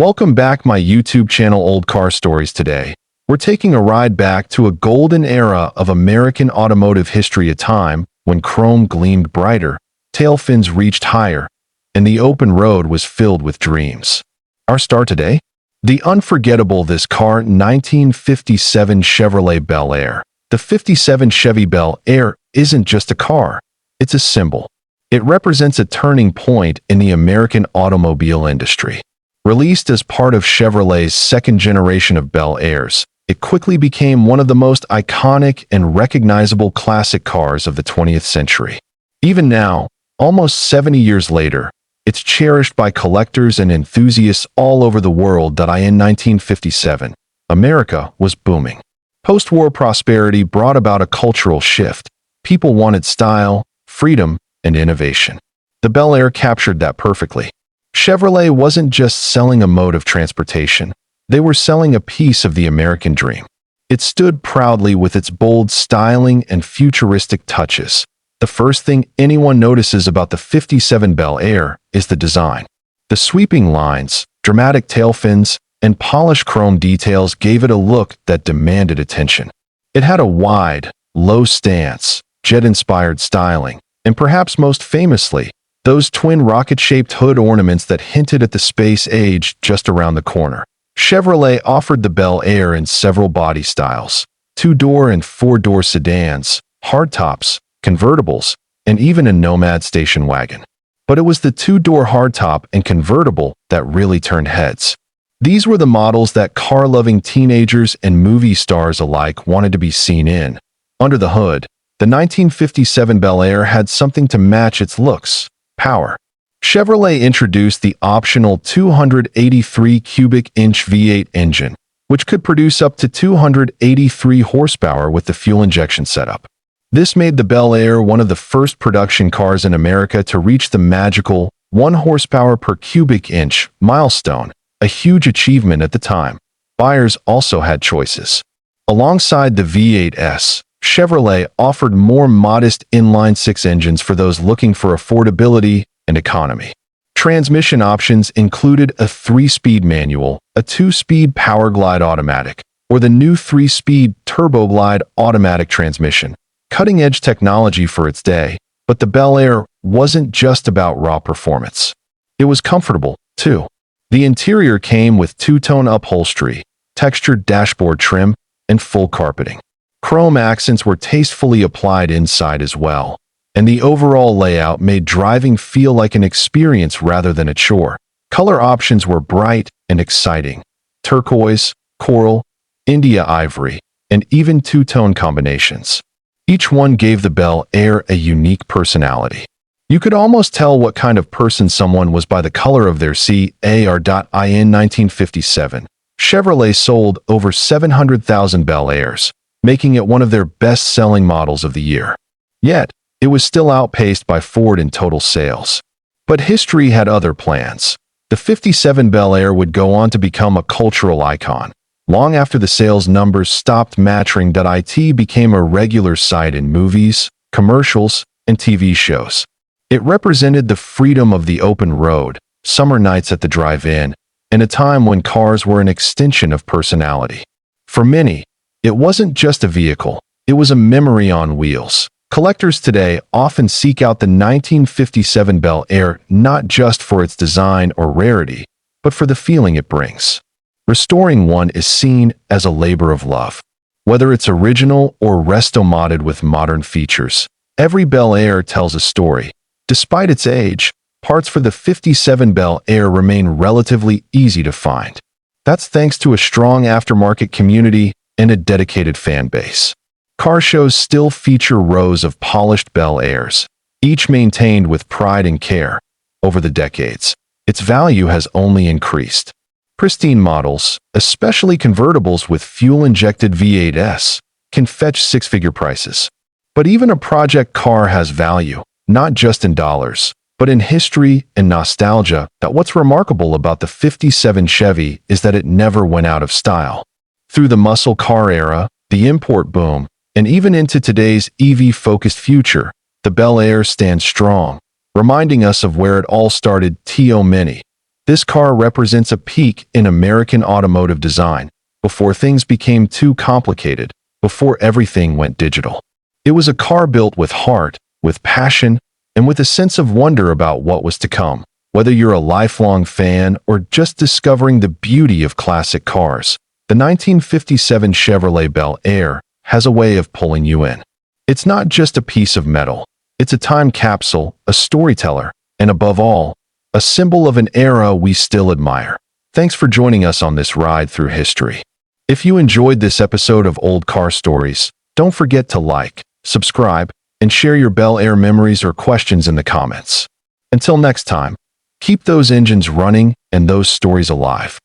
Welcome back my YouTube channel Old Car Stories. Today. We're taking a ride back to a golden era of American automotive history, a time when chrome gleamed brighter, tail fins reached higher, and the open road was filled with dreams. Our star today? The unforgettable this car 1957 Chevrolet Bel Air. The 57 Chevy Bel Air isn't just a car, it's a symbol. It represents a turning point in the American automobile industry. Released as part of Chevrolet's second generation of Bel Airs, it quickly became one of the most iconic and recognizable classic cars of the 20th century. Even now, almost 70 years later, it's cherished by collectors and enthusiasts all over the world. In 1957, America was booming. Post-war prosperity brought about a cultural shift. People wanted style, freedom, and innovation. The Bel Air captured that perfectly. Chevrolet wasn't just selling a mode of transportation, they were selling a piece of the American dream. It stood proudly with its bold styling and futuristic touches. The first thing anyone notices about the 57 Bel Air is the design. The sweeping lines, dramatic tail fins, and polished chrome details gave it a look that demanded attention. It had a wide, low stance, jet-inspired styling, and perhaps most famously, those twin rocket-shaped hood ornaments that hinted at the space age just around the corner. Chevrolet offered the Bel Air in several body styles: two-door and four-door sedans, hardtops, convertibles, and even a Nomad station wagon. But it was the two-door hardtop and convertible that really turned heads. These were the models that car-loving teenagers and movie stars alike wanted to be seen in. Under the hood, the 1957 Bel Air had something to match its looks: power. Chevrolet introduced the optional 283 cubic inch V8 engine, which could produce up to 283 horsepower with the fuel injection setup. This made the Bel Air one of the first production cars in America to reach the magical 1 horsepower per cubic inch milestone, a huge achievement at the time. Buyers also had choices. Alongside the V8s, Chevrolet offered more modest inline-six engines for those looking for affordability and economy. Transmission options included a 3-speed manual, a 2-speed Power Glide automatic, or the new 3-speed Turbo Glide automatic transmission. Cutting-edge technology for its day, but the Bel Air wasn't just about raw performance. It was comfortable, too. The interior came with two-tone upholstery, textured dashboard trim, and full carpeting. Chrome accents were tastefully applied inside as well, and the overall layout made driving feel like an experience rather than a chore. Color options were bright and exciting: turquoise, coral, India ivory, and even two-tone combinations. Each one gave the Bel Air a unique personality. You could almost tell what kind of person someone was by the color of their car. In 1957, Chevrolet sold over 700,000 Bel Airs, making it one of their best-selling models of the year. Yet, it was still outpaced by Ford in total sales. But history had other plans. The 57 Bel Air would go on to become a cultural icon. Long after the sales numbers stopped matching, it became a regular sight in movies, commercials, and TV shows. It represented the freedom of the open road, summer nights at the drive-in, and a time when cars were an extension of personality. For many, it wasn't just a vehicle, it was a memory on wheels. Collectors today often seek out the 1957 Bel Air not just for its design or rarity, but for the feeling it brings. Restoring one is seen as a labor of love. Whether it's original or resto-modded with modern features, every Bel Air tells a story. Despite its age, parts for the 57 Bel Air remain relatively easy to find. That's thanks to a strong aftermarket community and a dedicated fan base. Car shows still feature rows of polished Bel Airs, each maintained with pride and care. Over the decades, its value has only increased. Pristine models, especially convertibles with fuel-injected V8s, can fetch six-figure prices. But even a project car has value, not just in dollars, but in history and nostalgia. What's remarkable about the 57 Chevy is that it never went out of style. Through the muscle car era, the import boom, and even into today's EV-focused future, the Bel Air stands strong, reminding us of where it all started. Many. This car represents a peak in American automotive design, before things became too complicated, before everything went digital. It was a car built with heart, with passion, and with a sense of wonder about what was to come. Whether you're a lifelong fan or just discovering the beauty of classic cars, the 1957 Chevrolet Bel Air has a way of pulling you in. It's not just a piece of metal. It's a time capsule, a storyteller, and above all, a symbol of an era we still admire. Thanks for joining us on this ride through history. If you enjoyed this episode of Old Car Stories, don't forget to like, subscribe, and share your Bel Air memories or questions in the comments. Until next time, keep those engines running and those stories alive.